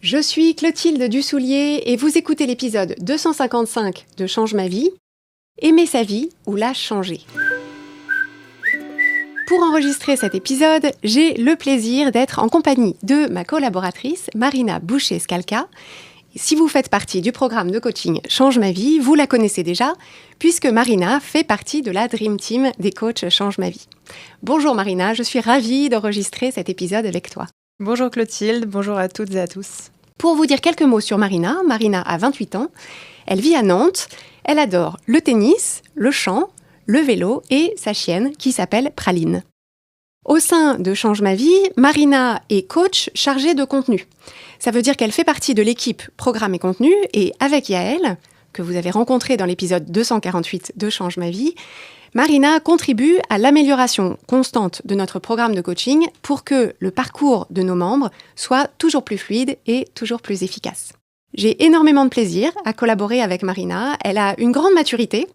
Je suis Clotilde Dussoulier et vous écoutez l'épisode 255 de Change ma vie, aimer sa vie ou la changer. Pour enregistrer cet épisode, j'ai le plaisir d'être en compagnie de ma collaboratrice Marina Boucher-Scalca. Si vous faites partie du programme de coaching Change ma vie, vous la connaissez déjà, puisque Marina fait partie de la Dream Team des coachs Change ma vie. Bonjour Marina, je suis ravie d'enregistrer cet épisode avec toi. Bonjour Clotilde, bonjour à toutes et à tous. Pour vous dire quelques mots sur Marina, Marina a 28 ans, elle vit à Nantes, elle adore le tennis, le chant, le vélo et sa chienne qui s'appelle Praline. Au sein de Change ma vie, Marina est coach chargée de contenu. Ça veut dire qu'elle fait partie de l'équipe Programme et Contenu et avec Yael, que vous avez rencontré dans l'épisode 248 de Change ma vie, Marina contribue à l'amélioration constante de notre programme de coaching pour que le parcours de nos membres soit toujours plus fluide et toujours plus efficace. J'ai énormément de plaisir à collaborer avec Marina. Elle a une grande maturité,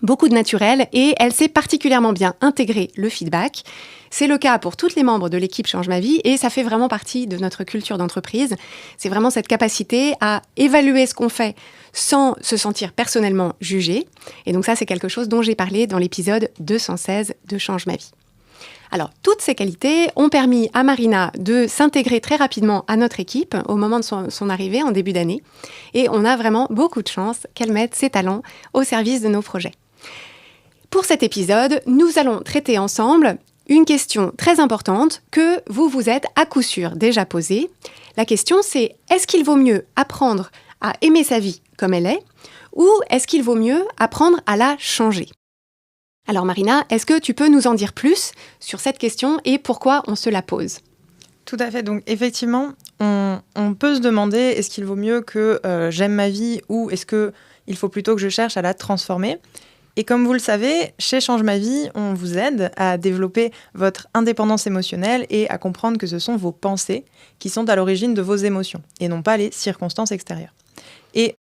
beaucoup de naturel et elle sait particulièrement bien intégrer le feedback. C'est le cas pour toutes les membres de l'équipe Change ma vie et ça fait vraiment partie de notre culture d'entreprise. C'est vraiment cette capacité à évaluer ce qu'on fait sans se sentir personnellement jugé. Et donc ça, c'est quelque chose dont j'ai parlé dans l'épisode 216 de Change ma vie. Alors, toutes ces qualités ont permis à Marina de s'intégrer très rapidement à notre équipe au moment de son arrivée en début d'année. Et on a vraiment beaucoup de chance qu'elle mette ses talents au service de nos projets. Pour cet épisode, nous allons traiter ensemble une question très importante que vous vous êtes à coup sûr déjà posée. La question, c'est est-ce qu'il vaut mieux apprendre à aimer sa vie comme elle est ou est-ce qu'il vaut mieux apprendre à la changer ? Alors Marina, est-ce que tu peux nous en dire plus sur cette question et pourquoi on se la pose ? Tout à fait, donc effectivement, on peut se demander est-ce qu'il vaut mieux que j'aime ma vie ou est-ce qu'il faut plutôt que je cherche à la transformer ? Et comme vous le savez, chez Change ma vie, on vous aide à développer votre indépendance émotionnelle et à comprendre que ce sont vos pensées qui sont à l'origine de vos émotions et non pas les circonstances extérieures. Et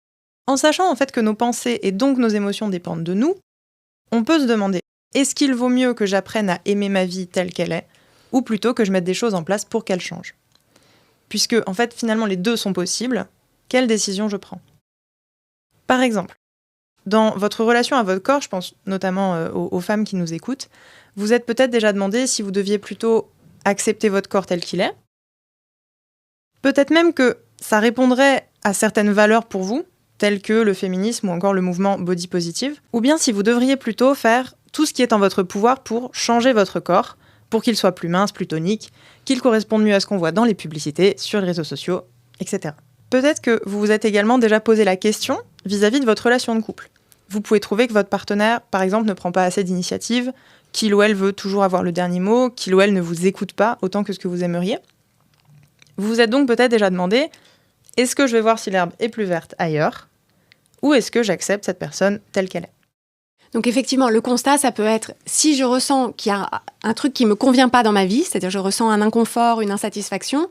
en sachant en fait que nos pensées et donc nos émotions dépendent de nous, on peut se demander est-ce qu'il vaut mieux que j'apprenne à aimer ma vie telle qu'elle est ou plutôt que je mette des choses en place pour qu'elle change ? Puisque en fait finalement les deux sont possibles, quelle décision je prends ? Par exemple, dans votre relation à votre corps, je pense notamment aux femmes qui nous écoutent, vous êtes peut-être déjà demandé si vous deviez plutôt accepter votre corps tel qu'il est. Peut-être même que ça répondrait à certaines valeurs pour vous, telles que le féminisme ou encore le mouvement body positive, ou bien si vous devriez plutôt faire tout ce qui est en votre pouvoir pour changer votre corps, pour qu'il soit plus mince, plus tonique, qu'il corresponde mieux à ce qu'on voit dans les publicités, sur les réseaux sociaux, etc. Peut-être que vous vous êtes également déjà posé la question vis-à-vis de votre relation de couple. Vous pouvez trouver que votre partenaire, par exemple, ne prend pas assez d'initiative, qu'il ou elle veut toujours avoir le dernier mot, qu'il ou elle ne vous écoute pas autant que ce que vous aimeriez. Vous vous êtes donc peut-être déjà demandé, est-ce que je vais voir si l'herbe est plus verte ailleurs ? Ou est-ce que j'accepte cette personne telle qu'elle est ? Donc effectivement, le constat, ça peut être si je ressens qu'il y a un truc qui ne me convient pas dans ma vie, c'est-à-dire je ressens un inconfort, une insatisfaction,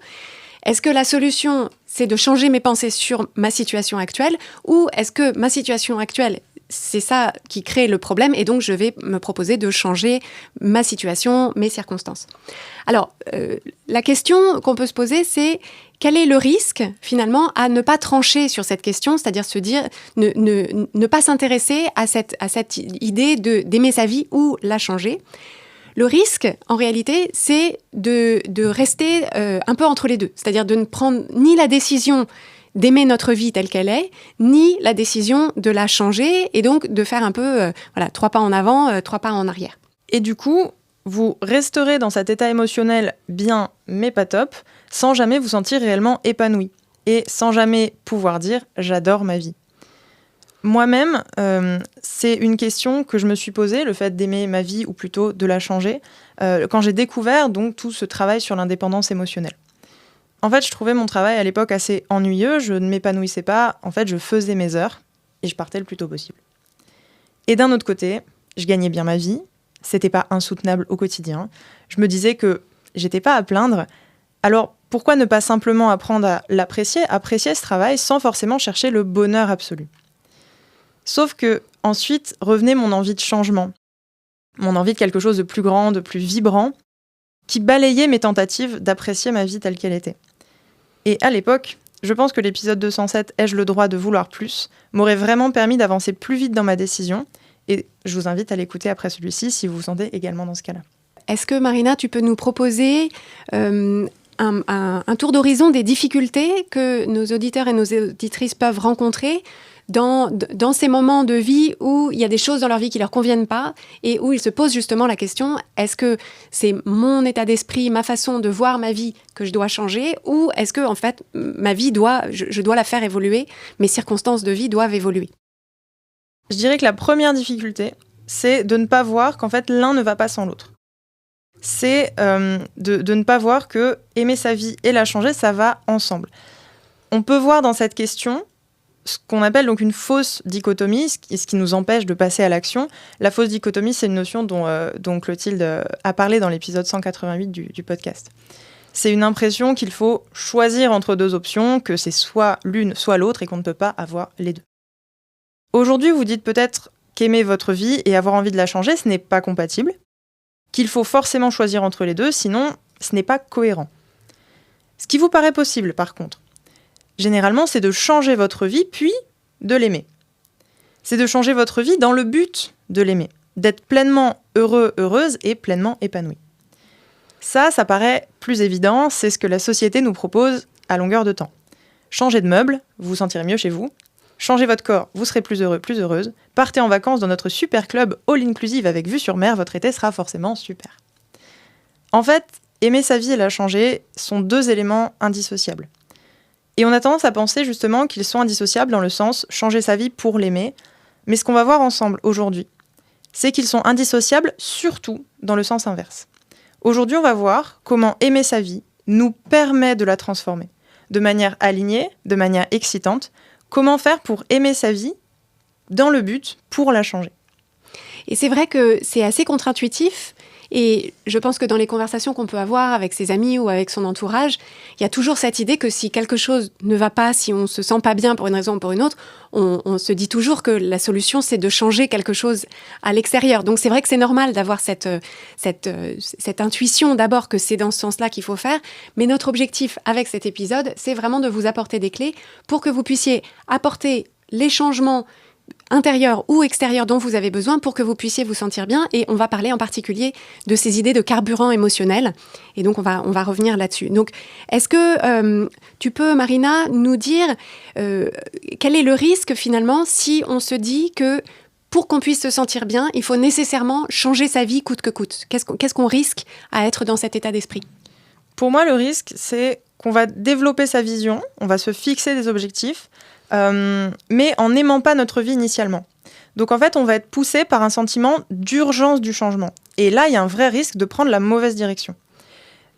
est-ce que la solution, c'est de changer mes pensées sur ma situation actuelle ou est-ce que ma situation actuelle, c'est ça qui crée le problème et donc je vais me proposer de changer ma situation, mes circonstances. Alors, la question qu'on peut se poser, c'est quel est le risque finalement à ne pas trancher sur cette question, c'est-à-dire se dire ne pas s'intéresser à cette idée d'aimer sa vie ou la changer. Le risque, en réalité, c'est de rester un peu entre les deux, c'est-à-dire de ne prendre ni la décision d'aimer notre vie telle qu'elle est, ni la décision de la changer, et donc de faire un peu 3 pas en avant, 3 pas en arrière. Et du coup, vous resterez dans cet état émotionnel bien, mais pas top, sans jamais vous sentir réellement épanoui, et sans jamais pouvoir dire « j'adore ma vie ». Moi-même, c'est une question que je me suis posée, le fait d'aimer ma vie, ou plutôt de la changer, quand j'ai découvert donc tout ce travail sur l'indépendance émotionnelle. En fait, je trouvais mon travail à l'époque assez ennuyeux, je ne m'épanouissais pas, en fait, je faisais mes heures et je partais le plus tôt possible. Et d'un autre côté, je gagnais bien ma vie, c'était pas insoutenable au quotidien, je me disais que j'étais pas à plaindre, alors pourquoi ne pas simplement apprendre à l'apprécier, apprécier ce travail sans forcément chercher le bonheur absolu ? Sauf que ensuite revenait mon envie de changement, mon envie de quelque chose de plus grand, de plus vibrant, qui balayait mes tentatives d'apprécier ma vie telle qu'elle était. Et à l'époque, je pense que l'épisode 207 « Ai-je le droit de vouloir plus ?» m'aurait vraiment permis d'avancer plus vite dans ma décision. Et je vous invite à l'écouter après celui-ci si vous vous sentez également dans ce cas-là. Est-ce que, Marina, tu peux nous proposer un tour d'horizon des difficultés que nos auditeurs et nos auditrices peuvent rencontrer dans ces moments de vie où il y a des choses dans leur vie qui ne leur conviennent pas et où ils se posent justement la question, est-ce que c'est mon état d'esprit, ma façon de voir ma vie que je dois changer, ou est-ce que en fait ma vie je dois la faire évoluer, mes circonstances de vie doivent évoluer? Je dirais que la première difficulté, c'est de ne pas voir qu'en fait l'un ne va pas sans l'autre. C'est de ne pas voir que aimer sa vie et la changer, ça va ensemble. On peut voir dans cette question ce qu'on appelle donc une fausse dichotomie, ce qui nous empêche de passer à l'action. La fausse dichotomie, c'est une notion dont Clotilde a parlé dans l'épisode 188 du podcast. C'est une impression qu'il faut choisir entre deux options, que c'est soit l'une, soit l'autre, et qu'on ne peut pas avoir les deux. Aujourd'hui, vous dites peut-être qu'aimer votre vie et avoir envie de la changer, ce n'est pas compatible, qu'il faut forcément choisir entre les deux, sinon ce n'est pas cohérent. Ce qui vous paraît possible, par contre, généralement, c'est de changer votre vie, puis de l'aimer. C'est de changer votre vie dans le but de l'aimer, d'être pleinement heureux, heureuse et pleinement épanoui. Ça paraît plus évident, c'est ce que la société nous propose à longueur de temps. Changez de meuble, vous vous sentirez mieux chez vous. Changez votre corps, vous serez plus heureux, plus heureuse. Partez en vacances dans notre super club all-inclusive avec vue sur mer, votre été sera forcément super. En fait, aimer sa vie et la changer sont deux éléments indissociables. Et on a tendance à penser justement qu'ils sont indissociables dans le sens changer sa vie pour l'aimer. Mais ce qu'on va voir ensemble aujourd'hui, c'est qu'ils sont indissociables surtout dans le sens inverse. Aujourd'hui, on va voir comment aimer sa vie nous permet de la transformer de manière alignée, de manière excitante. Comment faire pour aimer sa vie dans le but pour la changer. Et c'est vrai que c'est assez contre-intuitif. Et je pense que dans les conversations qu'on peut avoir avec ses amis ou avec son entourage, il y a toujours cette idée que si quelque chose ne va pas, si on ne se sent pas bien pour une raison ou pour une autre, on se dit toujours que la solution, c'est de changer quelque chose à l'extérieur. Donc c'est vrai que c'est normal d'avoir cette intuition d'abord que c'est dans ce sens-là qu'il faut faire. Mais notre objectif avec cet épisode, c'est vraiment de vous apporter des clés pour que vous puissiez apporter les changements intérieur ou extérieur dont vous avez besoin pour que vous puissiez vous sentir bien. Et on va parler en particulier de ces idées de carburant émotionnel. Et donc, on va revenir là-dessus. Donc, est-ce que tu peux, Marina, nous dire quel est le risque, finalement, si on se dit que pour qu'on puisse se sentir bien, il faut nécessairement changer sa vie coûte que coûte? Qu'est-ce qu'on risque à être dans cet état d'esprit? Pour moi, le risque, c'est qu'on va développer sa vision, on va se fixer des objectifs, mais en n'aimant pas notre vie initialement. Donc en fait, on va être poussé par un sentiment d'urgence du changement. Et là, il y a un vrai risque de prendre la mauvaise direction.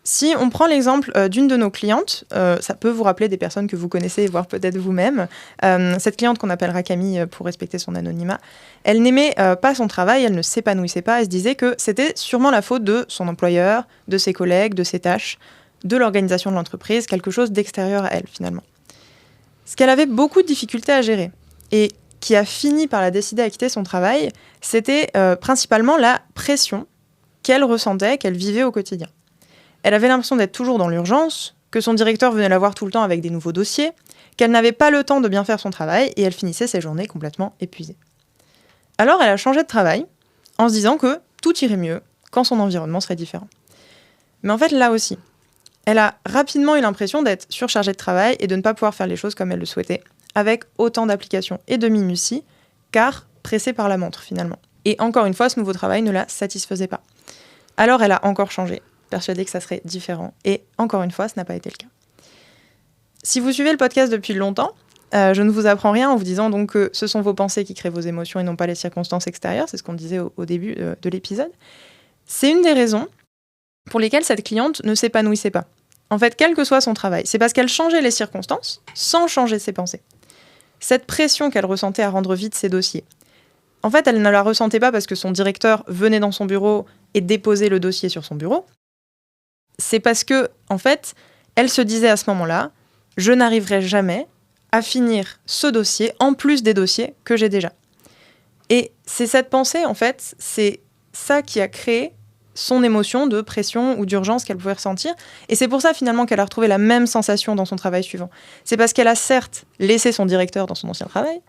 Si on prend l'exemple d'une de nos clientes, ça peut vous rappeler des personnes que vous connaissez, voire peut-être vous-même. Cette cliente qu'on appellera Camille pour respecter son anonymat, elle n'aimait pas son travail, elle ne s'épanouissait pas, elle se disait que c'était sûrement la faute de son employeur, de ses collègues, de ses tâches, de l'organisation de l'entreprise, quelque chose d'extérieur à elle finalement. Ce qu'elle avait beaucoup de difficultés à gérer et qui a fini par la décider à quitter son travail, c'était principalement la pression qu'elle ressentait, qu'elle vivait au quotidien. Elle avait l'impression d'être toujours dans l'urgence, que son directeur venait la voir tout le temps avec des nouveaux dossiers, qu'elle n'avait pas le temps de bien faire son travail et elle finissait ses journées complètement épuisée. Alors elle a changé de travail en se disant que tout irait mieux quand son environnement serait différent. Mais en fait, là aussi, elle a rapidement eu l'impression d'être surchargée de travail et de ne pas pouvoir faire les choses comme elle le souhaitait, avec autant d'applications et de minutie, car pressée par la montre finalement. Et encore une fois, ce nouveau travail ne la satisfaisait pas. Alors elle a encore changé, persuadée que ça serait différent, et encore une fois, ce n'a pas été le cas. Si vous suivez le podcast depuis longtemps, je ne vous apprends rien en vous disant donc que ce sont vos pensées qui créent vos émotions et non pas les circonstances extérieures, c'est ce qu'on disait au début de l'épisode. C'est une des raisons pour lesquelles cette cliente ne s'épanouissait pas. En fait, quel que soit son travail, c'est parce qu'elle changeait les circonstances sans changer ses pensées. Cette pression qu'elle ressentait à rendre vite ses dossiers, en fait, elle ne la ressentait pas parce que son directeur venait dans son bureau et déposait le dossier sur son bureau. C'est parce que, en fait, elle se disait à ce moment-là, je n'arriverai jamais à finir ce dossier en plus des dossiers que j'ai déjà. Et c'est cette pensée, en fait, c'est ça qui a créé son émotion de pression ou d'urgence qu'elle pouvait ressentir. Et c'est pour ça finalement qu'elle a retrouvé la même sensation dans son travail suivant. C'est parce qu'elle a certes laissé son directeur dans son ancien travail,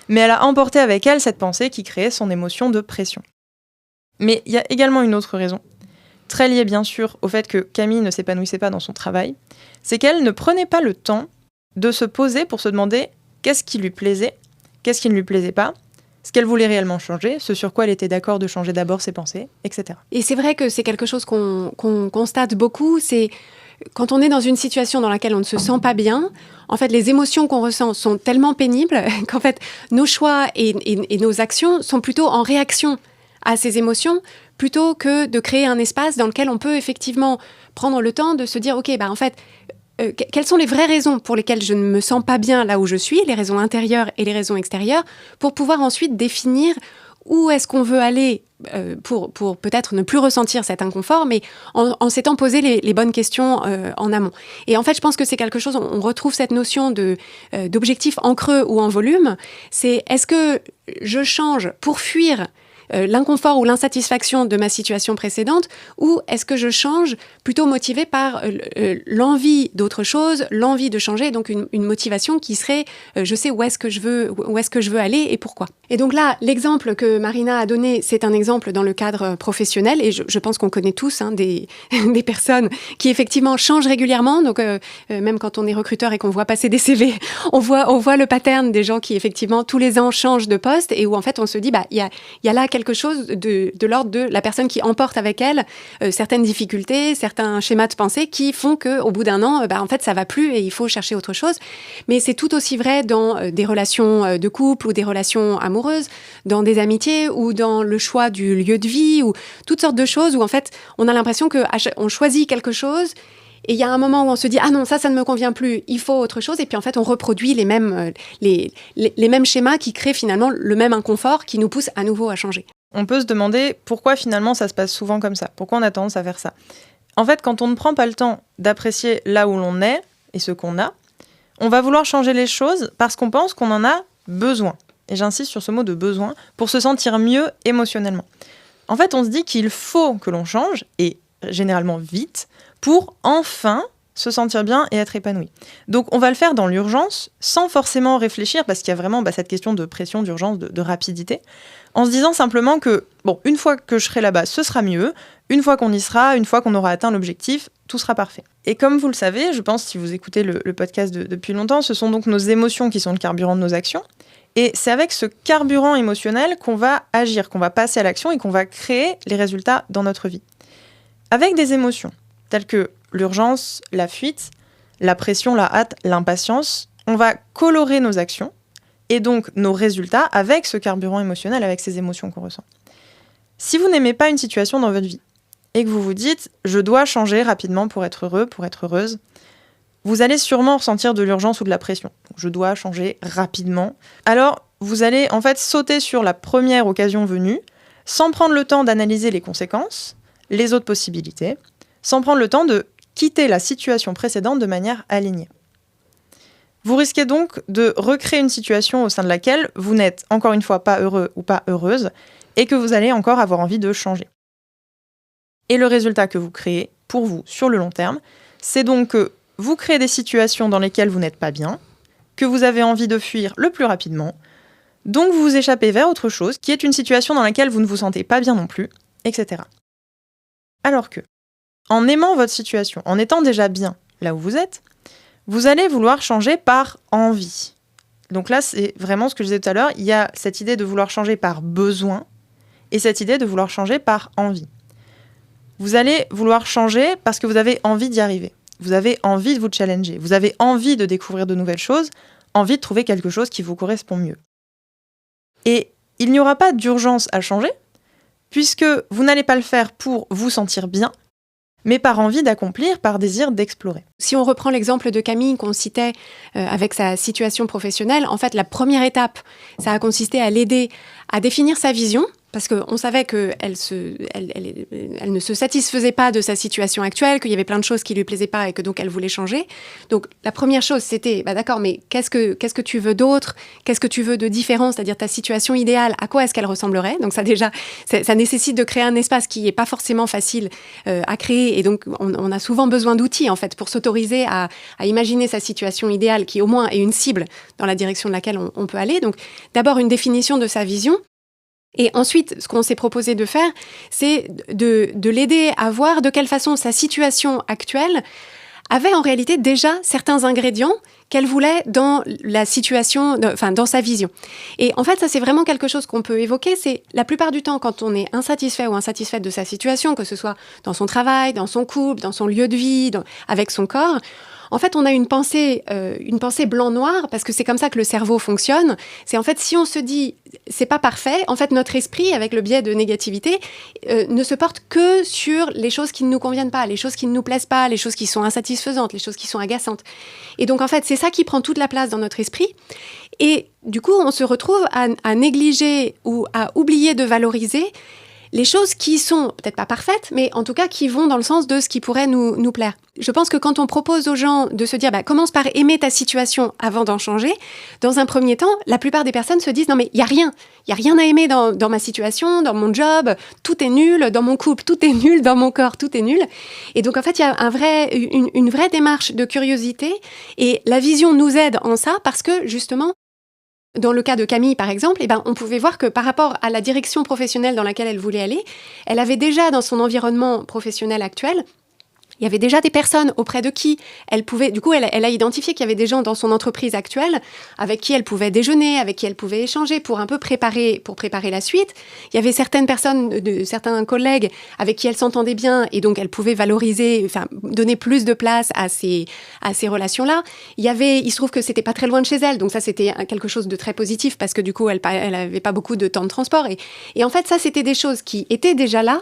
mais elle a emporté avec elle cette pensée qui créait son émotion de pression. Mais il y a également une autre raison, très liée bien sûr au fait que Camille ne s'épanouissait pas dans son travail, c'est qu'elle ne prenait pas le temps de se poser pour se demander qu'est-ce qui lui plaisait, qu'est-ce qui ne lui plaisait pas, ce qu'elle voulait réellement changer, ce sur quoi elle était d'accord de changer d'abord ses pensées, etc. Et c'est vrai que c'est quelque chose qu'on constate beaucoup, c'est quand on est dans une situation dans laquelle on ne se sent pas bien, en fait, les émotions qu'on ressent sont tellement pénibles qu'en fait, nos choix et nos actions sont plutôt en réaction à ces émotions, plutôt que de créer un espace dans lequel on peut effectivement prendre le temps de se dire, OK, en fait, quelles sont les vraies raisons pour lesquelles je ne me sens pas bien là où je suis, les raisons intérieures et les raisons extérieures, pour pouvoir ensuite définir où est-ce qu'on veut aller pour peut-être ne plus ressentir cet inconfort, mais en s'étant posé les bonnes questions en amont. Et en fait, je pense que c'est quelque chose, on retrouve cette notion d'objectif en creux ou en volume, c'est est-ce que je change pour fuir l'inconfort ou l'insatisfaction de ma situation précédente, ou est-ce que je change plutôt motivé par l'envie d'autre chose, l'envie de changer, donc une motivation qui serait je sais où est-ce que je veux aller et pourquoi. Et donc là, l'exemple que Marina a donné, c'est un exemple dans le cadre professionnel, et je pense qu'on connaît tous des personnes qui effectivement changent régulièrement, donc même quand on est recruteur et qu'on voit passer des CV, on voit le pattern des gens qui effectivement tous les ans changent de poste, et où en fait on se dit il y a là quelque chose de l'ordre de la personne qui emporte avec elle certaines difficultés, certains schémas de pensée qui font qu'au bout d'un an, en fait, ça va plus et il faut chercher autre chose. Mais c'est tout aussi vrai dans des relations de couple ou des relations amoureuses, dans des amitiés ou dans le choix du lieu de vie ou toutes sortes de choses où en fait, on a l'impression qu'on choisit quelque chose. Et il y a un moment où on se dit « Ah non, ça ne me convient plus, il faut autre chose ». Et puis en fait, on reproduit les mêmes schémas qui créent finalement le même inconfort qui nous pousse à nouveau à changer. On peut se demander pourquoi finalement ça se passe souvent comme ça. Pourquoi on a tendance à faire ça. En fait, quand on ne prend pas le temps d'apprécier là où l'on est et ce qu'on a, on va vouloir changer les choses parce qu'on pense qu'on en a besoin. Et j'insiste sur ce mot de besoin, pour se sentir mieux émotionnellement. En fait, on se dit qu'il faut que l'on change, et généralement vite, pour enfin se sentir bien et être épanoui. Donc on va le faire dans l'urgence, sans forcément réfléchir, parce qu'il y a vraiment cette question de pression, d'urgence, de rapidité, en se disant simplement que, une fois que je serai là-bas, ce sera mieux, une fois qu'on y sera, une fois qu'on aura atteint l'objectif, tout sera parfait. Et comme vous le savez, je pense, si vous écoutez le podcast depuis longtemps, ce sont donc nos émotions qui sont le carburant de nos actions, et c'est avec ce carburant émotionnel qu'on va agir, qu'on va passer à l'action et qu'on va créer les résultats dans notre vie. Avec des émotions telles que l'urgence, la fuite, la pression, la hâte, l'impatience, on va colorer nos actions et donc nos résultats avec ce carburant émotionnel, avec ces émotions qu'on ressent. Si vous n'aimez pas une situation dans votre vie et que vous vous dites « je dois changer rapidement pour être heureux, pour être heureuse », vous allez sûrement ressentir de l'urgence ou de la pression. Je dois changer rapidement. Alors, vous allez en fait sauter sur la première occasion venue, sans prendre le temps d'analyser les conséquences, les autres possibilités, sans prendre le temps de quitter la situation précédente de manière alignée. Vous risquez donc de recréer une situation au sein de laquelle vous n'êtes encore une fois pas heureux ou pas heureuse et que vous allez encore avoir envie de changer. Et le résultat que vous créez pour vous sur le long terme, c'est donc que vous créez des situations dans lesquelles vous n'êtes pas bien, que vous avez envie de fuir le plus rapidement, donc vous vous échappez vers autre chose qui est une situation dans laquelle vous ne vous sentez pas bien non plus, etc. Alors que, en aimant votre situation, en étant déjà bien là où vous êtes, vous allez vouloir changer par envie. Donc là, c'est vraiment ce que je disais tout à l'heure, il y a cette idée de vouloir changer par besoin et cette idée de vouloir changer par envie. Vous allez vouloir changer parce que vous avez envie d'y arriver. Vous avez envie de vous challenger. Vous avez envie de découvrir de nouvelles choses, envie de trouver quelque chose qui vous correspond mieux. Et il n'y aura pas d'urgence à changer, puisque vous n'allez pas le faire pour vous sentir bien, mais par envie d'accomplir, par désir d'explorer. Si on reprend l'exemple de Camille qu'on citait avec sa situation professionnelle, en fait, la première étape, ça a consisté à l'aider à définir sa vision, parce qu'on savait qu'elle ne se satisfaisait pas de sa situation actuelle, qu'il y avait plein de choses qui lui plaisaient pas et que donc elle voulait changer. Donc la première chose, c'était, d'accord, mais qu'est-ce que tu veux d'autre? Qu'est-ce que tu veux de différent? C'est-à-dire ta situation idéale, à quoi est-ce qu'elle ressemblerait? Donc ça déjà, ça nécessite de créer un espace qui n'est pas forcément facile à créer. Et donc on a souvent besoin d'outils, en fait, pour s'autoriser à imaginer sa situation idéale, qui au moins est une cible dans la direction de laquelle on peut aller. Donc d'abord une définition de sa vision. Et ensuite, ce qu'on s'est proposé de faire, c'est de l'aider à voir de quelle façon sa situation actuelle avait en réalité déjà certains ingrédients qu'elle voulait dans la situation, dans sa vision. Et en fait, ça, c'est vraiment quelque chose qu'on peut évoquer. C'est la plupart du temps, quand on est insatisfait ou insatisfaite de sa situation, que ce soit dans son travail, dans son couple, dans son lieu de vie, avec son corps, en fait, on a une pensée blanc-noir, parce que c'est comme ça que le cerveau fonctionne. C'est en fait, si on se dit, c'est pas parfait, en fait, notre esprit, avec le biais de négativité, ne se porte que sur les choses qui ne nous conviennent pas, les choses qui ne nous plaisent pas, les choses qui sont insatisfaisantes, les choses qui sont agaçantes. Et donc, en fait, c'est ça qui prend toute la place dans notre esprit. Et du coup, on se retrouve à négliger ou à oublier de valoriser les choses qui sont peut-être pas parfaites, mais en tout cas qui vont dans le sens de ce qui pourrait nous plaire. Je pense que quand on propose aux gens de se dire commence par aimer ta situation avant d'en changer, dans un premier temps, la plupart des personnes se disent non mais il y a rien à aimer dans ma situation, dans mon job, tout est nul, dans mon couple tout est nul, dans mon corps tout est nul. Et donc en fait il y a une vraie démarche de curiosité, et la vision nous aide en ça parce que justement, dans le cas de Camille, par exemple, on pouvait voir que par rapport à la direction professionnelle dans laquelle elle voulait aller, elle avait déjà dans son environnement professionnel actuel, il y avait déjà des personnes auprès de qui elle pouvait... Du coup, elle a identifié qu'il y avait des gens dans son entreprise actuelle avec qui elle pouvait déjeuner, avec qui elle pouvait échanger pour un peu préparer la suite. Il y avait certaines personnes, certains collègues avec qui elle s'entendait bien, et donc elle pouvait donner plus de place à ces relations-là. Il se trouve que c'était pas très loin de chez elle, donc ça c'était quelque chose de très positif parce que du coup elle avait pas beaucoup de temps de transport. Et en fait, ça c'était des choses qui étaient déjà là.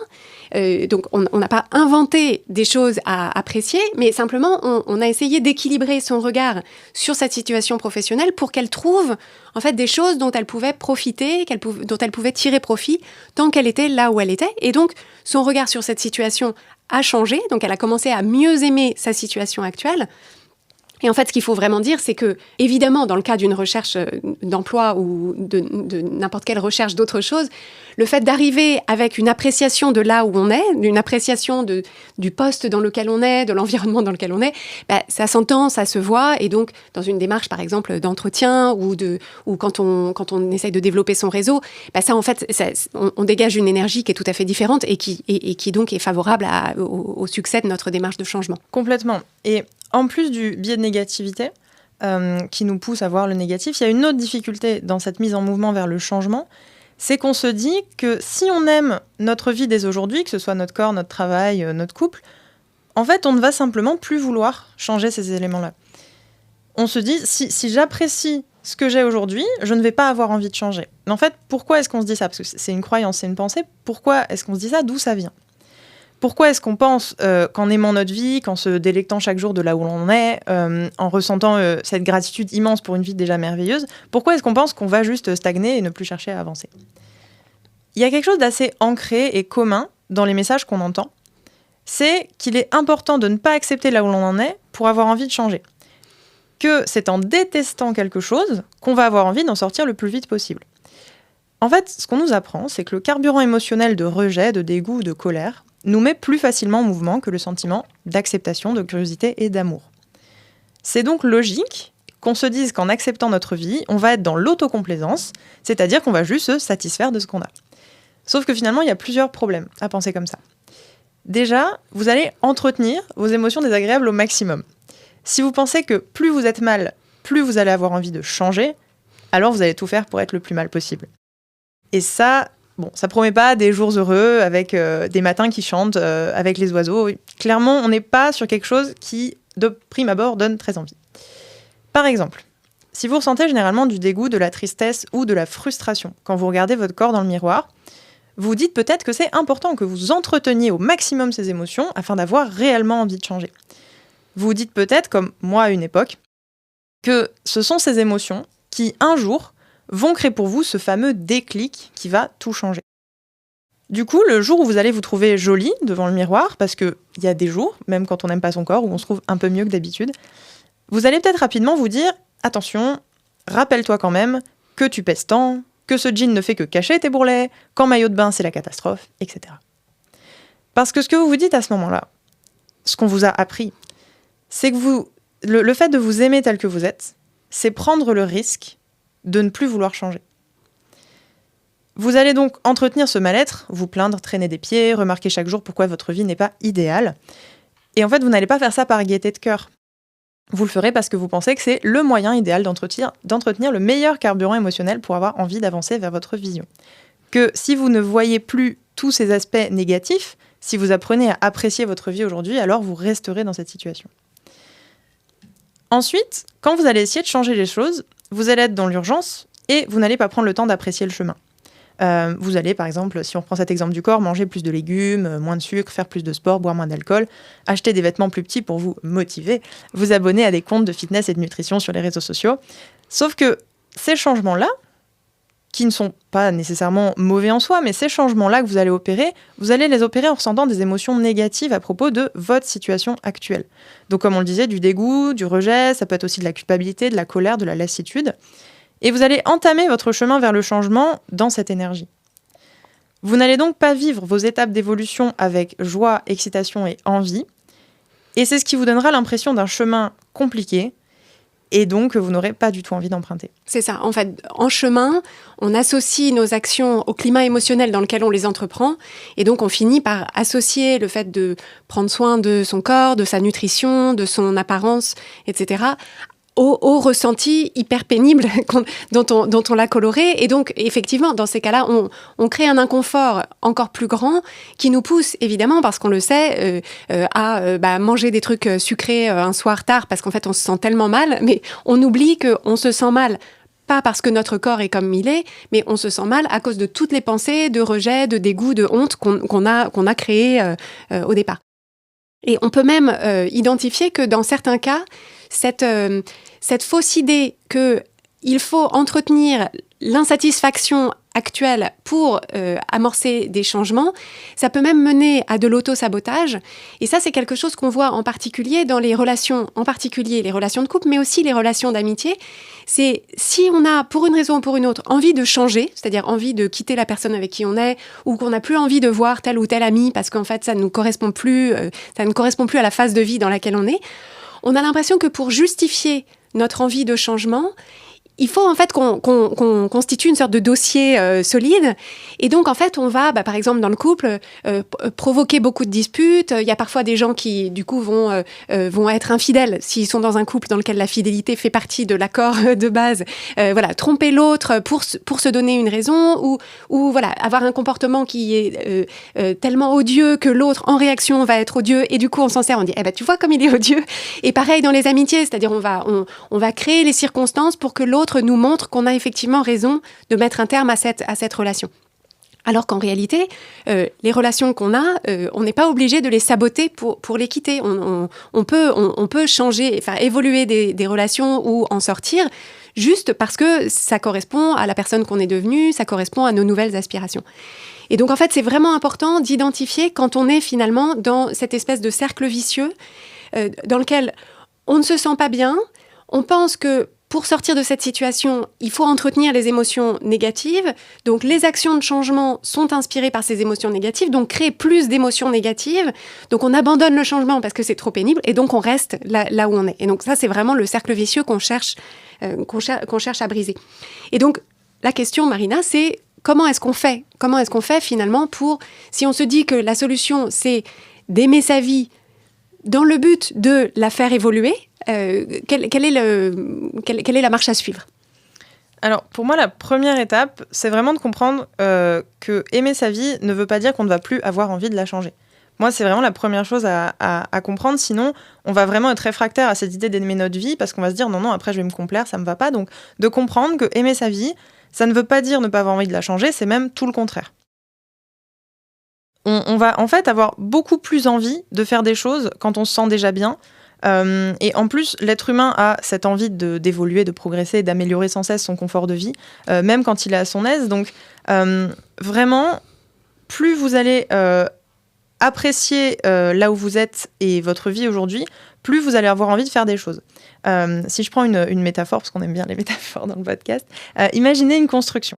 Donc on n'a pas inventé des choses à apprécier, mais simplement on a essayé d'équilibrer son regard sur cette situation professionnelle pour qu'elle trouve en fait des choses dont elle pouvait profiter, dont elle pouvait tirer profit tant qu'elle était là où elle était. Et donc son regard sur cette situation a changé, donc elle a commencé à mieux aimer sa situation actuelle. Et en fait, ce qu'il faut vraiment dire, c'est que, évidemment, dans le cas d'une recherche d'emploi ou de n'importe quelle recherche d'autre chose, le fait d'arriver avec une appréciation de là où on est, une appréciation du poste dans lequel on est, de l'environnement dans lequel on est, ça s'entend, ça se voit. Et donc, dans une démarche, par exemple, d'entretien ou quand on essaye de développer son réseau, ça, en fait, on dégage une énergie qui est tout à fait différente et qui donc est favorable au succès de notre démarche de changement. Complètement. Et en plus du biais de négativité, qui nous pousse à voir le négatif, il y a une autre difficulté dans cette mise en mouvement vers le changement, c'est qu'on se dit que si on aime notre vie dès aujourd'hui, que ce soit notre corps, notre travail, notre couple, en fait, on ne va simplement plus vouloir changer ces éléments-là. On se dit, si j'apprécie ce que j'ai aujourd'hui, je ne vais pas avoir envie de changer. Mais en fait, pourquoi est-ce qu'on se dit ça? Parce que c'est une croyance, c'est une pensée. Pourquoi est-ce qu'on se dit ça? D'où ça vient? Pourquoi est-ce qu'on pense qu'en aimant notre vie, qu'en se délectant chaque jour de là où l'on est, en ressentant cette gratitude immense pour une vie déjà merveilleuse, pourquoi est-ce qu'on pense qu'on va juste stagner et ne plus chercher à avancer? Il y a quelque chose d'assez ancré et commun dans les messages qu'on entend, c'est qu'il est important de ne pas accepter là où l'on en est pour avoir envie de changer. Que c'est en détestant quelque chose qu'on va avoir envie d'en sortir le plus vite possible. En fait, ce qu'on nous apprend, c'est que le carburant émotionnel de rejet, de dégoût, de colère, nous met plus facilement en mouvement que le sentiment d'acceptation, de curiosité et d'amour. C'est donc logique qu'on se dise qu'en acceptant notre vie, on va être dans l'autocomplaisance, c'est-à-dire qu'on va juste se satisfaire de ce qu'on a. Sauf que finalement, il y a plusieurs problèmes à penser comme ça. Déjà, vous allez entretenir vos émotions désagréables au maximum. Si vous pensez que plus vous êtes mal, plus vous allez avoir envie de changer, alors vous allez tout faire pour être le plus mal possible. Et ça promet pas des jours heureux avec des matins qui chantent avec les oiseaux. Clairement, on n'est pas sur quelque chose qui, de prime abord, donne très envie. Par exemple, si vous ressentez généralement du dégoût, de la tristesse ou de la frustration quand vous regardez votre corps dans le miroir, vous vous dites peut-être que c'est important que vous entreteniez au maximum ces émotions afin d'avoir réellement envie de changer. Vous vous dites peut-être, comme moi à une époque, que ce sont ces émotions qui, un jour, vont créer pour vous ce fameux déclic qui va tout changer. Du coup, le jour où vous allez vous trouver jolie devant le miroir, parce qu'il y a des jours, même quand on n'aime pas son corps, où on se trouve un peu mieux que d'habitude, vous allez peut-être rapidement vous dire « Attention, rappelle-toi quand même que tu pèses tant, que ce jean ne fait que cacher tes bourrelets, qu'en maillot de bain c'est la catastrophe, etc. » Parce que ce que vous vous dites à ce moment-là, ce qu'on vous a appris, c'est que le fait de vous aimer tel que vous êtes, c'est prendre le risque de ne plus vouloir changer. Vous allez donc entretenir ce mal-être, vous plaindre, traîner des pieds, remarquer chaque jour pourquoi votre vie n'est pas idéale. Et en fait, vous n'allez pas faire ça par gaieté de cœur. Vous le ferez parce que vous pensez que c'est le moyen idéal d'entretenir le meilleur carburant émotionnel pour avoir envie d'avancer vers votre vision. Que si vous ne voyez plus tous ces aspects négatifs, si vous apprenez à apprécier votre vie aujourd'hui, alors vous resterez dans cette situation. Ensuite, quand vous allez essayer de changer les choses, vous allez être dans l'urgence et vous n'allez pas prendre le temps d'apprécier le chemin. Vous allez, par exemple, si on reprend cet exemple du corps, manger plus de légumes, moins de sucre, faire plus de sport, boire moins d'alcool, acheter des vêtements plus petits pour vous motiver, vous abonner à des comptes de fitness et de nutrition sur les réseaux sociaux. Sauf que ces changements-là, qui ne sont pas nécessairement mauvais en soi, mais ces changements-là que vous allez les opérer en ressentant des émotions négatives à propos de votre situation actuelle. Donc, comme on le disait, du dégoût, du rejet, ça peut être aussi de la culpabilité, de la colère, de la lassitude. Et vous allez entamer votre chemin vers le changement dans cette énergie. Vous n'allez donc pas vivre vos étapes d'évolution avec joie, excitation et envie. Et c'est ce qui vous donnera l'impression d'un chemin compliqué et donc que vous n'aurez pas du tout envie d'emprunter. C'est ça. En fait, en chemin, on associe nos actions au climat émotionnel dans lequel on les entreprend. Et donc, on finit par associer le fait de prendre soin de son corps, de sa nutrition, de son apparence, etc., au ressenti hyper pénible dont on l'a coloré. Et donc, effectivement, dans ces cas-là, on crée un inconfort encore plus grand qui nous pousse, évidemment, parce qu'on le sait, à manger des trucs sucrés un soir tard, parce qu'en fait, on se sent tellement mal. Mais on oublie qu'on se sent mal, pas parce que notre corps est comme il est, mais on se sent mal à cause de toutes les pensées de rejet, de dégoût, de honte qu'on a créées au départ. Et on peut même identifier que dans certains cas, cette fausse idée qu'il faut entretenir l'insatisfaction actuelle pour amorcer des changements, ça peut même mener à de l'auto-sabotage. Et ça, c'est quelque chose qu'on voit en particulier dans les relations, en particulier les relations de couple, mais aussi les relations d'amitié. C'est si on a, pour une raison ou pour une autre, envie de changer, c'est-à-dire envie de quitter la personne avec qui on est, ou qu'on n'a plus envie de voir tel ou tel ami parce qu'en fait, ça ne correspond plus à la phase de vie dans laquelle on a l'impression que pour justifier notre envie de changement, il faut en fait qu'on constitue une sorte de dossier solide. Et donc, en fait, on va, par exemple, dans le couple, provoquer beaucoup de disputes. Il y a parfois des gens qui, du coup, vont être infidèles s'ils sont dans un couple dans lequel la fidélité fait partie de l'accord de base. Tromper l'autre pour se donner une raison ou avoir un comportement qui est tellement odieux que l'autre, en réaction, va être odieux. Et du coup, on s'en sert, on dit, tu vois comme il est odieux. Et pareil dans les amitiés, c'est-à-dire on va créer les circonstances pour que l'autre nous montre qu'on a effectivement raison de mettre un terme à cette relation. Alors qu'en réalité, les relations qu'on a, on n'est pas obligé de les saboter pour les quitter. On peut changer, faire évoluer des relations ou en sortir juste parce que ça correspond à la personne qu'on est devenue, ça correspond à nos nouvelles aspirations. Et donc en fait, c'est vraiment important d'identifier quand on est finalement dans cette espèce de cercle vicieux dans lequel on ne se sent pas bien, on pense que pour sortir de cette situation, il faut entretenir les émotions négatives. Donc, les actions de changement sont inspirées par ces émotions négatives, donc créent plus d'émotions négatives. Donc, on abandonne le changement parce que c'est trop pénible et donc on reste là où on est. Et donc, ça, c'est vraiment le cercle vicieux qu'on cherche à briser. Et donc, la question, Marina, c'est comment est-ce qu'on fait ? Comment est-ce qu'on fait finalement si on se dit que la solution, c'est d'aimer sa vie dans le but de la faire évoluer, quelle est la marche à suivre ? Alors, pour moi, la première étape, c'est vraiment de comprendre que aimer sa vie ne veut pas dire qu'on ne va plus avoir envie de la changer. Moi, c'est vraiment la première chose à comprendre. Sinon, on va vraiment être réfractaire à cette idée d'aimer notre vie parce qu'on va se dire non, après, je vais me complaire, ça ne me va pas. Donc, de comprendre que aimer sa vie, ça ne veut pas dire ne pas avoir envie de la changer, c'est même tout le contraire. On va en fait avoir beaucoup plus envie de faire des choses quand on se sent déjà bien. Et en plus, l'être humain a cette envie d'évoluer, de progresser, d'améliorer sans cesse son confort de vie, même quand il est à son aise. Donc, vraiment, plus vous allez apprécier là où vous êtes et votre vie aujourd'hui, plus vous allez avoir envie de faire des choses. Si je prends une métaphore, parce qu'on aime bien les métaphores dans le podcast, imaginez une construction.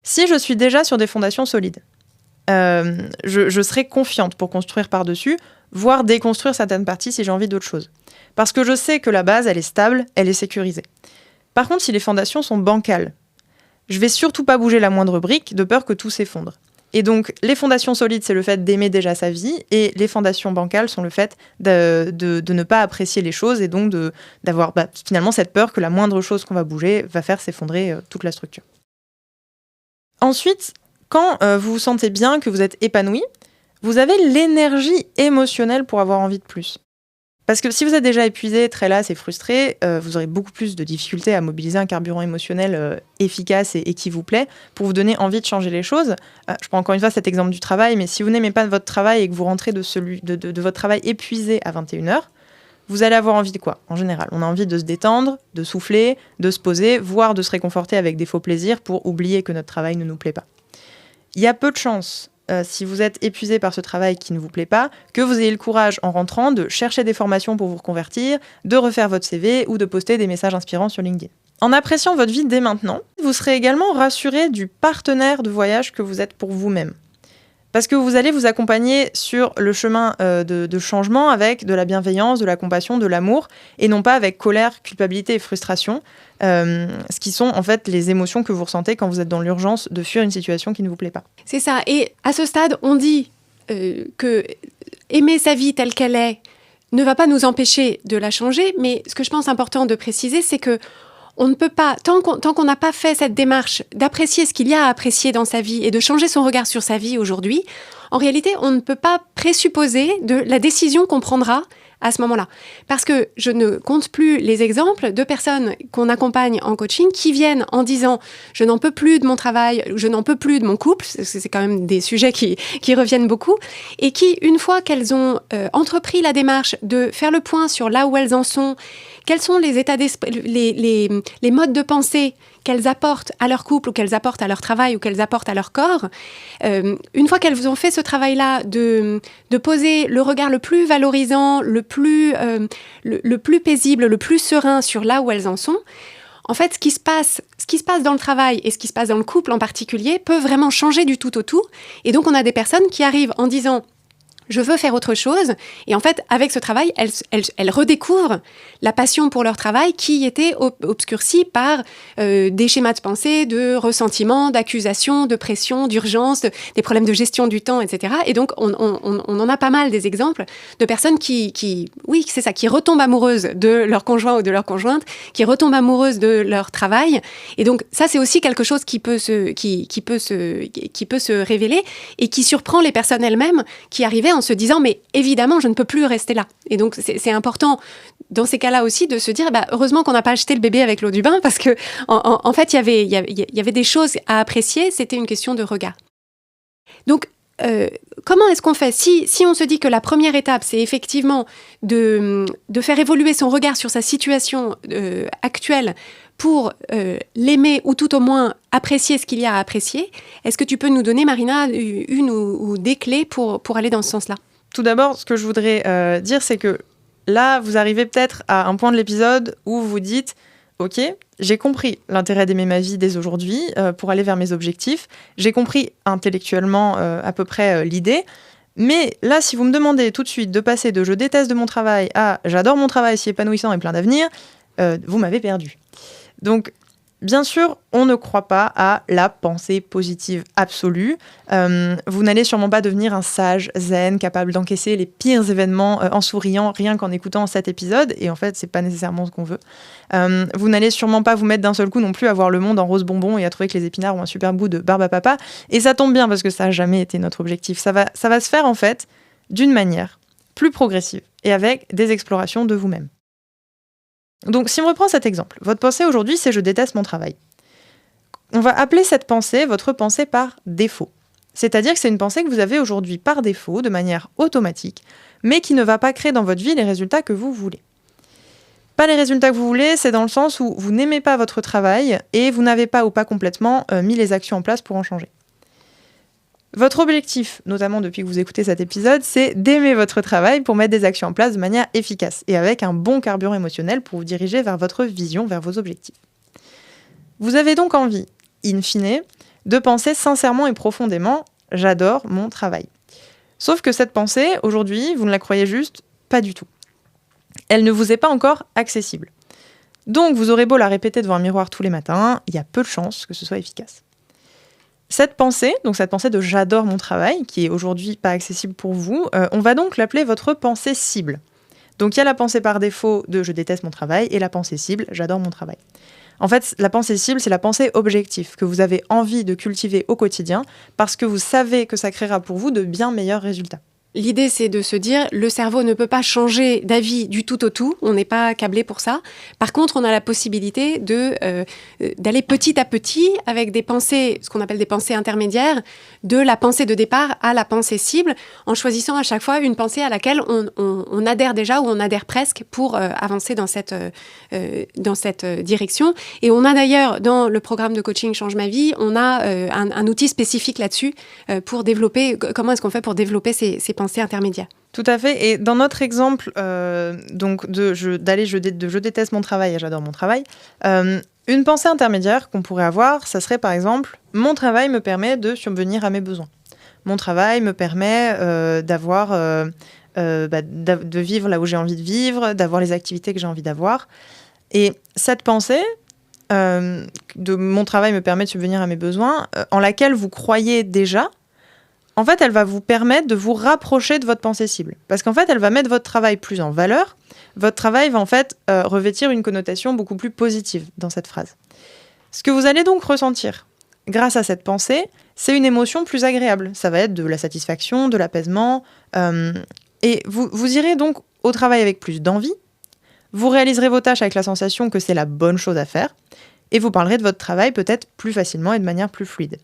Si je suis déjà sur des fondations solides, je serai confiante pour construire par-dessus, voire déconstruire certaines parties si j'ai envie d'autre chose. Parce que je sais que la base, elle est stable, elle est sécurisée. Par contre, si les fondations sont bancales, je vais surtout pas bouger la moindre brique de peur que tout s'effondre. Et donc, les fondations solides, c'est le fait d'aimer déjà sa vie, et les fondations bancales sont le fait de ne pas apprécier les choses, et donc d'avoir finalement cette peur que la moindre chose qu'on va bouger va faire s'effondrer toute la structure. Ensuite, quand vous vous sentez bien, que vous êtes épanoui, vous avez l'énergie émotionnelle pour avoir envie de plus. Parce que si vous êtes déjà épuisé, très las et frustré, vous aurez beaucoup plus de difficultés à mobiliser un carburant émotionnel efficace et qui vous plaît pour vous donner envie de changer les choses. Je prends encore une fois cet exemple du travail, mais si vous n'aimez pas votre travail et que vous rentrez de votre travail épuisé à 21h, vous allez avoir envie de quoi, en général? On a envie de se détendre, de souffler, de se poser, voire de se réconforter avec des faux plaisirs pour oublier que notre travail ne nous plaît pas. Il y a peu de chances, si vous êtes épuisé par ce travail qui ne vous plaît pas, que vous ayez le courage en rentrant de chercher des formations pour vous reconvertir, de refaire votre CV ou de poster des messages inspirants sur LinkedIn. En appréciant votre vie dès maintenant, vous serez également rassuré du partenaire de voyage que vous êtes pour vous-même. Parce que vous allez vous accompagner sur le chemin de changement avec de la bienveillance, de la compassion, de l'amour, et non pas avec colère, culpabilité et frustration, ce qui sont en fait les émotions que vous ressentez quand vous êtes dans l'urgence de fuir une situation qui ne vous plaît pas. C'est ça. Et à ce stade, on dit que aimer sa vie telle qu'elle est ne va pas nous empêcher de la changer, mais ce que je pense important de préciser, c'est que on ne peut pas, tant qu'on n'a pas fait cette démarche d'apprécier ce qu'il y a à apprécier dans sa vie et de changer son regard sur sa vie aujourd'hui, en réalité, on ne peut pas présupposer de la décision qu'on prendra à ce moment-là. Parce que je ne compte plus les exemples de personnes qu'on accompagne en coaching qui viennent en disant « je n'en peux plus de mon travail, je n'en peux plus de mon couple », c'est quand même des sujets qui reviennent beaucoup, et qui, une fois qu'elles ont entrepris la démarche de faire le point sur là où elles en sont, quels sont les états d'esprit, les modes de pensée qu'elles apportent à leur couple ou qu'elles apportent à leur travail ou qu'elles apportent à leur corps, une fois qu'elles ont fait ce travail-là de poser le regard le plus valorisant, le plus paisible, le plus serein sur là où elles en sont, en fait, ce qui se passe dans le travail et ce qui se passe dans le couple en particulier peut vraiment changer du tout au tout. Et donc, on a des personnes qui arrivent en disant je veux faire autre chose. Et en fait, avec ce travail, elles redécouvrent la passion pour leur travail qui était obscurcie par des schémas de pensée, de ressentiment, d'accusation, de pression, d'urgence, des problèmes de gestion du temps, etc. Et donc, on en a pas mal des exemples de personnes qui retombent amoureuses de leur conjoint ou de leur conjointe, qui retombent amoureuses de leur travail. Et donc, ça, c'est aussi quelque chose qui peut se révéler et qui surprend les personnes elles-mêmes qui arrivaient en se disant mais évidemment je ne peux plus rester là. Et donc c'est important dans ces cas-là aussi de se dire heureusement qu'on n'a pas jeté le bébé avec l'eau du bain parce que en fait il y avait des choses à apprécier, c'était une question de regard. Donc comment est-ce qu'on fait si on se dit que la première étape c'est effectivement de faire évoluer son regard sur sa situation actuelle pour l'aimer ou tout au moins apprécier ce qu'il y a à apprécier. Est-ce que tu peux nous donner, Marina, une ou des clés pour aller dans ce sens-là? Tout d'abord, ce que je voudrais dire, c'est que là, vous arrivez peut-être à un point de l'épisode où vous vous dites « Ok, j'ai compris l'intérêt d'aimer ma vie dès aujourd'hui pour aller vers mes objectifs. J'ai compris intellectuellement à peu près l'idée. Mais là, si vous me demandez tout de suite de passer de « je déteste de mon travail » à « j'adore mon travail, si épanouissant et plein d'avenir », vous m'avez perdu. Donc, bien sûr, on ne croit pas à la pensée positive absolue. Vous n'allez sûrement pas devenir un sage zen capable d'encaisser les pires événements en souriant, rien qu'en écoutant cet épisode. Et en fait, c'est pas nécessairement ce qu'on veut. Vous n'allez sûrement pas vous mettre d'un seul coup non plus à voir le monde en rose bonbon et à trouver que les épinards ont un super goût de barbe à papa. Et ça tombe bien parce que ça n'a jamais été notre objectif. Ça va se faire en fait d'une manière plus progressive et avec des explorations de vous-même. Donc, si on reprend cet exemple, votre pensée aujourd'hui, c'est « je déteste mon travail ». On va appeler cette pensée votre pensée par défaut. C'est-à-dire que c'est une pensée que vous avez aujourd'hui par défaut, de manière automatique, mais qui ne va pas créer dans votre vie les résultats que vous voulez. Pas les résultats que vous voulez, c'est dans le sens où vous n'aimez pas votre travail et vous n'avez pas ou pas complètement mis les actions en place pour en changer. Votre objectif, notamment depuis que vous écoutez cet épisode, c'est d'aimer votre travail pour mettre des actions en place de manière efficace et avec un bon carburant émotionnel pour vous diriger vers votre vision, vers vos objectifs. Vous avez donc envie, in fine, de penser sincèrement et profondément « j'adore mon travail ». Sauf que cette pensée, aujourd'hui, vous ne la croyez juste pas du tout. Elle ne vous est pas encore accessible. Donc, vous aurez beau la répéter devant un miroir tous les matins, il y a peu de chances que ce soit efficace. Cette pensée de « j'adore mon travail », qui est aujourd'hui pas accessible pour vous, on va donc l'appeler votre pensée cible. Donc, il y a la pensée par défaut de « je déteste mon travail » et la pensée cible « j'adore mon travail ». En fait, la pensée cible, c'est la pensée objective que vous avez envie de cultiver au quotidien parce que vous savez que ça créera pour vous de bien meilleurs résultats. L'idée, c'est de se dire, le cerveau ne peut pas changer d'avis du tout au tout, on n'est pas câblé pour ça. Par contre, on a la possibilité d'aller petit à petit avec des pensées, ce qu'on appelle des pensées intermédiaires, de la pensée de départ à la pensée cible, en choisissant à chaque fois une pensée à laquelle on adhère déjà ou on adhère presque pour avancer dans cette direction. Et on a d'ailleurs, dans le programme de coaching Change ma vie, on a un outil spécifique là-dessus pour développer, comment est-ce qu'on fait pour développer ces pensées intermédiaire. Tout à fait. Et dans notre exemple donc je déteste mon travail et j'adore mon travail, une pensée intermédiaire qu'on pourrait avoir, ça serait par exemple « mon travail me permet de subvenir à mes besoins ». Mon travail me permet de vivre là où j'ai envie de vivre, d'avoir les activités que j'ai envie d'avoir. Et cette pensée de « mon travail me permet de subvenir à mes besoins », en laquelle vous croyez déjà, en fait, elle va vous permettre de vous rapprocher de votre pensée cible. Parce qu'en fait, elle va mettre votre travail plus en valeur. Votre travail va en fait revêtir une connotation beaucoup plus positive dans cette phrase. Ce que vous allez donc ressentir grâce à cette pensée, c'est une émotion plus agréable. Ça va être de la satisfaction, de l'apaisement. Et vous irez donc au travail avec plus d'envie. Vous réaliserez vos tâches avec la sensation que c'est la bonne chose à faire. Et vous parlerez de votre travail peut-être plus facilement et de manière plus fluide.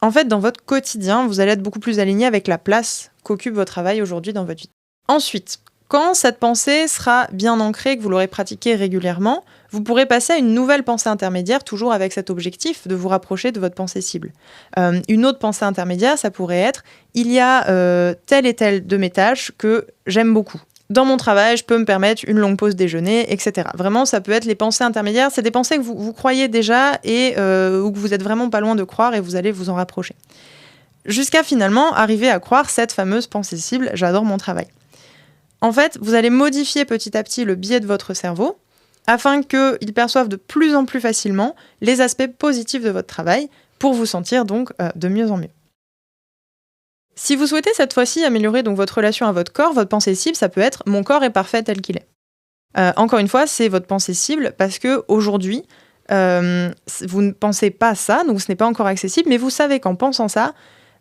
En fait, dans votre quotidien, vous allez être beaucoup plus aligné avec la place qu'occupe votre travail aujourd'hui dans votre vie. Ensuite, quand cette pensée sera bien ancrée, que vous l'aurez pratiquée régulièrement, vous pourrez passer à une nouvelle pensée intermédiaire, toujours avec cet objectif de vous rapprocher de votre pensée cible. Une autre pensée intermédiaire, ça pourrait être « il y a telle et telle de mes tâches que j'aime beaucoup ». Dans mon travail, je peux me permettre une longue pause déjeuner, etc. Vraiment, ça peut être les pensées intermédiaires. C'est des pensées que vous croyez déjà et ou que vous êtes vraiment pas loin de croire et vous allez vous en rapprocher. Jusqu'à finalement arriver à croire cette fameuse pensée cible « j'adore mon travail ». En fait, vous allez modifier petit à petit le biais de votre cerveau afin qu'il perçoive de plus en plus facilement les aspects positifs de votre travail pour vous sentir donc de mieux en mieux. Si vous souhaitez cette fois-ci améliorer donc votre relation à votre corps, votre pensée cible, ça peut être « mon corps est parfait tel qu'il est ». Encore une fois, c'est votre pensée cible parce qu'aujourd'hui, vous ne pensez pas ça, donc ce n'est pas encore accessible, mais vous savez qu'en pensant ça,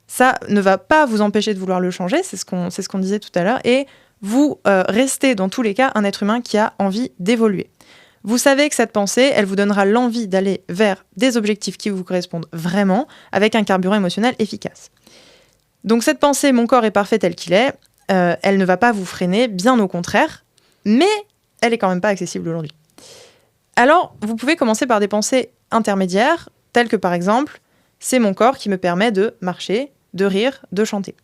ça ne va pas vous empêcher de vouloir le changer, c'est ce qu'on disait tout à l'heure, et vous restez dans tous les cas un être humain qui a envie d'évoluer. Vous savez que cette pensée, elle vous donnera l'envie d'aller vers des objectifs qui vous correspondent vraiment, avec un carburant émotionnel efficace. Donc cette pensée « mon corps est parfait tel qu'il est », elle ne va pas vous freiner, bien au contraire, mais elle est quand même pas accessible aujourd'hui. Alors, vous pouvez commencer par des pensées intermédiaires, telles que par exemple « c'est mon corps qui me permet de marcher, de rire, de chanter ».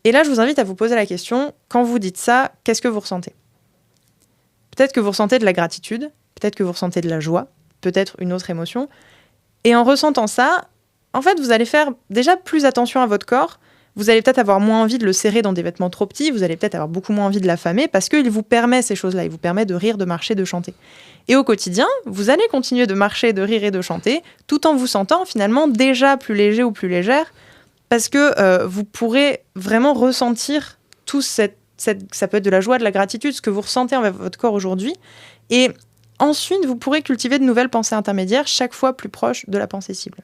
Et là, je vous invite à vous poser la question, quand vous dites ça, qu'est-ce que vous ressentez ? Peut-être que vous ressentez de la gratitude, peut-être que vous ressentez de la joie, peut-être une autre émotion. Et en ressentant ça, en fait, vous allez faire déjà plus attention à votre corps. Vous allez peut-être avoir moins envie de le serrer dans des vêtements trop petits. Vous allez peut-être avoir beaucoup moins envie de l'affamer parce qu'il vous permet ces choses-là. Il vous permet de rire, de marcher, de chanter. Et au quotidien, vous allez continuer de marcher, de rire et de chanter tout en vous sentant finalement déjà plus léger ou plus légère parce que vous pourrez vraiment ressentir tout ça peut être de la joie, de la gratitude, ce que vous ressentez envers votre corps aujourd'hui. Et ensuite, vous pourrez cultiver de nouvelles pensées intermédiaires chaque fois plus proches de la pensée cible.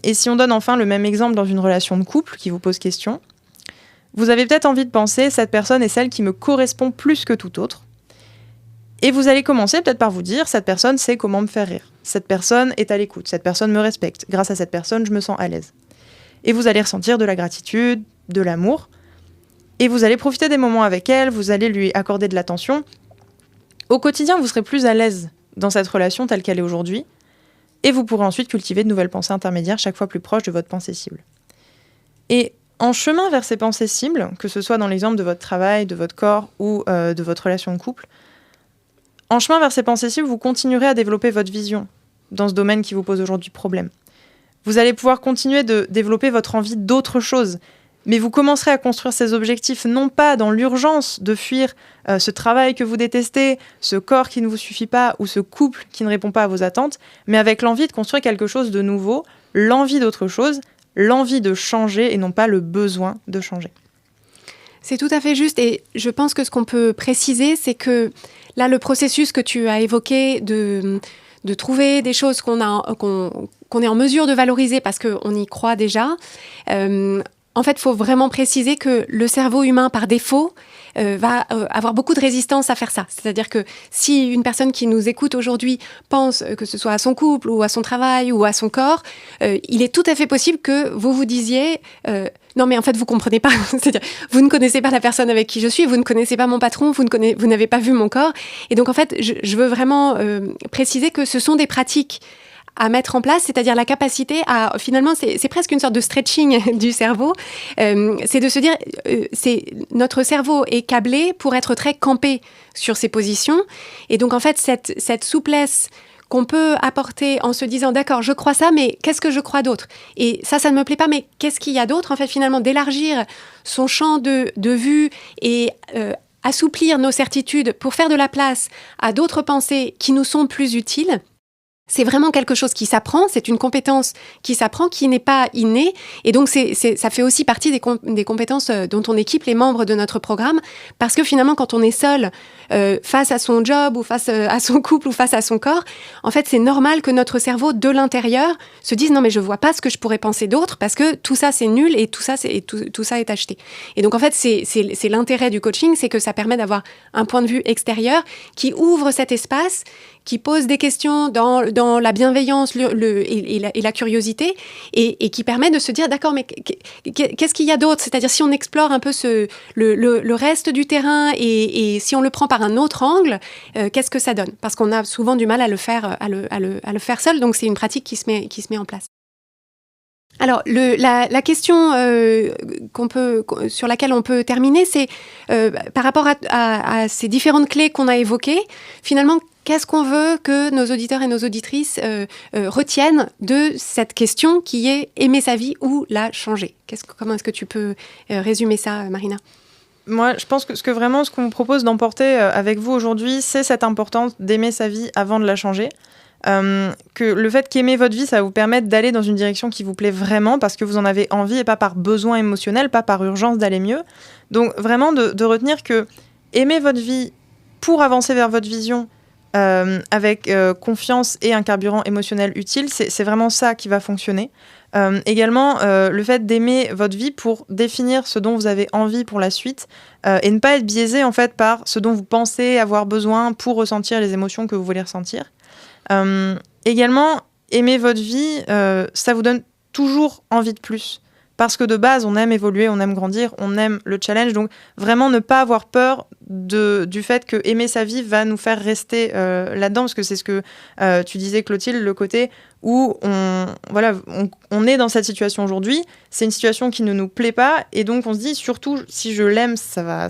Et si on donne enfin le même exemple dans une relation de couple qui vous pose question, vous avez peut-être envie de penser « cette personne est celle qui me correspond plus que tout autre ». Et vous allez commencer peut-être par vous dire « cette personne sait comment me faire rire, cette personne est à l'écoute, cette personne me respecte, grâce à cette personne, je me sens à l'aise ». Et vous allez ressentir de la gratitude, de l'amour, et vous allez profiter des moments avec elle, vous allez lui accorder de l'attention. Au quotidien, vous serez plus à l'aise dans cette relation telle qu'elle est aujourd'hui, Et vous pourrez ensuite cultiver de nouvelles pensées intermédiaires chaque fois plus proches de votre pensée cible. Et en chemin vers ces pensées cibles, que ce soit dans l'exemple de votre travail, de votre corps ou de votre relation de couple, en chemin vers ces pensées cibles, vous continuerez à développer votre vision dans ce domaine qui vous pose aujourd'hui problème. Vous allez pouvoir continuer de développer votre envie d'autre chose, mais vous commencerez à construire ces objectifs non pas dans l'urgence de fuir ce travail que vous détestez, ce corps qui ne vous suffit pas ou ce couple qui ne répond pas à vos attentes, mais avec l'envie de construire quelque chose de nouveau, l'envie d'autre chose, l'envie de changer et non pas le besoin de changer. C'est tout à fait juste et je pense que ce qu'on peut préciser, c'est que là, le processus que tu as évoqué de trouver des choses qu'on est en mesure de valoriser parce qu'on y croit déjà, en fait, il faut vraiment préciser que le cerveau humain, par défaut, va avoir beaucoup de résistance à faire ça. C'est-à-dire que si une personne qui nous écoute aujourd'hui pense que ce soit à son couple ou à son travail ou à son corps, il est tout à fait possible que vous vous disiez non mais en fait vous comprenez pas, c'est-à-dire vous ne connaissez pas la personne avec qui je suis, vous ne connaissez pas mon patron, vous n'avez pas vu mon corps. Et donc en fait, je veux vraiment préciser que ce sont des pratiques à mettre en place, c'est-à-dire la capacité à, finalement, c'est presque une sorte de stretching du cerveau, c'est de se dire, notre cerveau est câblé pour être très campé sur ses positions, et donc en fait, cette souplesse qu'on peut apporter en se disant, d'accord, je crois ça, mais qu'est-ce que je crois d'autre ? Et ça ne me plaît pas, mais qu'est-ce qu'il y a d'autre ? En fait, finalement, d'élargir son champ de vue et assouplir nos certitudes pour faire de la place à d'autres pensées qui nous sont plus utiles. C'est vraiment quelque chose qui s'apprend, c'est une compétence qui s'apprend, qui n'est pas innée. Et donc, ça fait aussi partie des compétences dont on équipe les membres de notre programme. Parce que finalement, quand on est seul, face à son job ou face à son couple ou face à son corps, en fait, c'est normal que notre cerveau, de l'intérieur, se dise « Non, mais je vois pas ce que je pourrais penser d'autre parce que tout ça, c'est nul et tout ça est acheté. » Et donc, en fait, c'est l'intérêt du coaching, c'est que ça permet d'avoir un point de vue extérieur qui ouvre cet espace, qui pose des questions dans la bienveillance et la curiosité, et qui permet de se dire, d'accord, mais qu'est-ce qu'il y a d'autre ? C'est-à-dire, si on explore un peu le reste du terrain, et si on le prend par un autre angle, qu'est-ce que ça donne ? Parce qu'on a souvent du mal à le faire faire seul, donc c'est une pratique qui se met en place. Alors, la question sur laquelle on peut terminer, c'est par rapport à ces différentes clés qu'on a évoquées, finalement, qu'est-ce qu'on veut que nos auditeurs et nos auditrices retiennent de cette question qui est aimer sa vie ou la changer ? Comment est-ce que tu peux résumer ça, Marina ? Moi, je pense que ce qu'on vous propose d'emporter avec vous aujourd'hui, c'est cette importance d'aimer sa vie avant de la changer. Que le fait qu'aimer votre vie, ça va vous permettre d'aller dans une direction qui vous plaît vraiment parce que vous en avez envie et pas par besoin émotionnel, pas par urgence d'aller mieux. Donc vraiment de retenir que aimer votre vie pour avancer vers votre vision avec confiance et un carburant émotionnel utile, c'est vraiment ça qui va fonctionner. Également, le fait d'aimer votre vie pour définir ce dont vous avez envie pour la suite et ne pas être biaisé en fait par ce dont vous pensez avoir besoin pour ressentir les émotions que vous voulez ressentir. Également, aimer votre vie, ça vous donne toujours envie de plus. Parce que de base, on aime évoluer, on aime grandir, on aime le challenge. Donc, vraiment ne pas avoir peur du fait que aimer sa vie va nous faire rester là-dedans. Parce que c'est ce que tu disais, Clotilde, le côté où on est dans cette situation aujourd'hui. C'est une situation qui ne nous plaît pas. Et donc, on se dit, surtout, si je l'aime, ça va,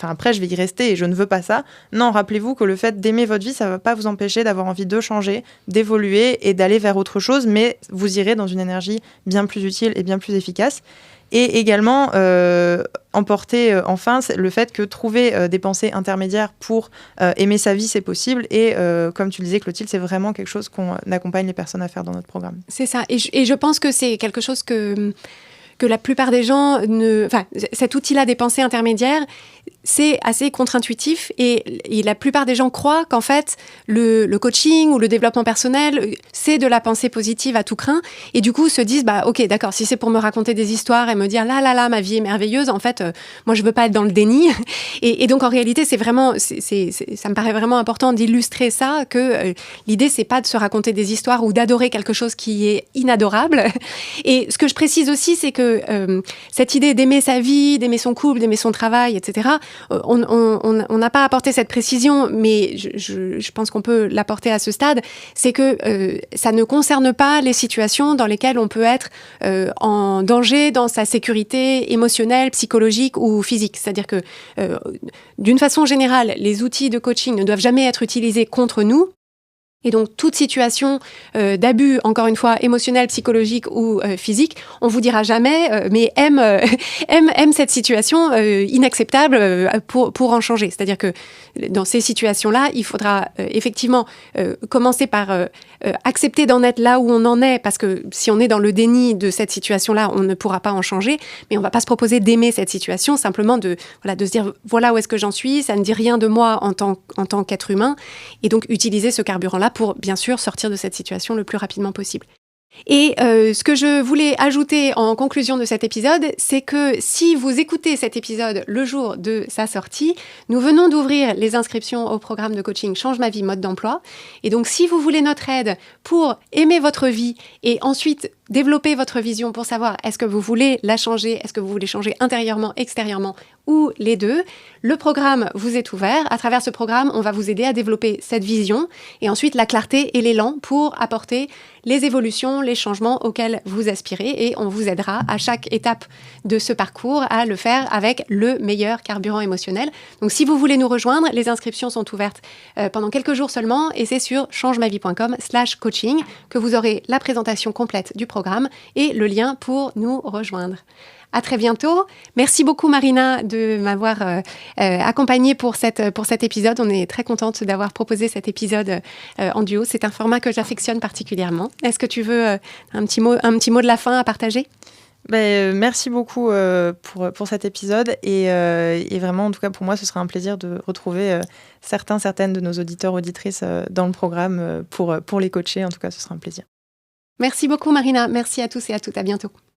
après, je vais y rester et je ne veux pas ça. Non, rappelez-vous que le fait d'aimer votre vie, ça ne va pas vous empêcher d'avoir envie de changer, d'évoluer et d'aller vers autre chose. Mais vous irez dans une énergie bien plus utile et bien plus efficace. Et également, emporter enfin le fait que trouver des pensées intermédiaires pour aimer sa vie, c'est possible. Et comme tu le disais, Clotilde, c'est vraiment quelque chose qu'on accompagne les personnes à faire dans notre programme. C'est ça. Et je pense que c'est quelque chose que la plupart des gens cet outil-là des pensées intermédiaires, c'est assez contre-intuitif et la plupart des gens croient qu'en fait, le coaching ou le développement personnel, c'est de la pensée positive à tout crin et du coup se disent, ok, d'accord, si c'est pour me raconter des histoires et me dire, là, ma vie est merveilleuse, en fait, moi, je veux pas être dans le déni. Et donc, en réalité, c'est vraiment, ça me paraît vraiment important d'illustrer ça, que l'idée, c'est pas de se raconter des histoires ou d'adorer quelque chose qui est inadorable. Et ce que je précise aussi, c'est que que cette idée d'aimer sa vie, d'aimer son couple, d'aimer son travail, etc., on n'a pas apporté cette précision, mais je pense qu'on peut l'apporter à ce stade, c'est que ça ne concerne pas les situations dans lesquelles on peut être en danger dans sa sécurité émotionnelle, psychologique ou physique. C'est-à-dire que, d'une façon générale, les outils de coaching ne doivent jamais être utilisés contre nous. Et donc, toute situation d'abus, encore une fois, émotionnel, psychologique ou physique, on vous dira jamais, mais aime cette situation inacceptable pour en changer. C'est-à-dire que dans ces situations-là, il faudra effectivement commencer par accepter d'en être là où on en est, parce que si on est dans le déni de cette situation-là, on ne pourra pas en changer, mais on ne va pas se proposer d'aimer cette situation, simplement de se dire, voilà où est-ce que j'en suis, ça ne dit rien de moi en tant qu'être humain, et donc utiliser ce carburant-là pour, bien sûr, sortir de cette situation le plus rapidement possible. Et ce que je voulais ajouter en conclusion de cet épisode, c'est que si vous écoutez cet épisode le jour de sa sortie, nous venons d'ouvrir les inscriptions au programme de coaching Change ma vie mode d'emploi. Et donc, si vous voulez notre aide pour aimer votre vie et ensuite développer votre vision pour savoir est-ce que vous voulez la changer, est-ce que vous voulez changer intérieurement, extérieurement ou les deux, le programme vous est ouvert. À travers ce programme, on va vous aider à développer cette vision et ensuite la clarté et l'élan pour apporter les évolutions, les changements auxquels vous aspirez et on vous aidera à chaque étape de ce parcours à le faire avec le meilleur carburant émotionnel. Donc si vous voulez nous rejoindre, les inscriptions sont ouvertes pendant quelques jours seulement et c'est sur changemavie.com/coaching que vous aurez la présentation complète du programme et le lien pour nous rejoindre. À très bientôt. Merci beaucoup Marina de m'avoir accompagnée pour cet épisode. On est très contente d'avoir proposé cet épisode en duo. C'est un format que j'affectionne particulièrement. Est-ce que tu veux un petit mot de la fin à partager ? Merci beaucoup pour cet épisode et vraiment, en tout cas pour moi, ce sera un plaisir de retrouver certaines de nos auditeurs, auditrices dans le programme pour les coacher. En tout cas, ce sera un plaisir. Merci beaucoup Marina. Merci à tous et à toutes. À bientôt.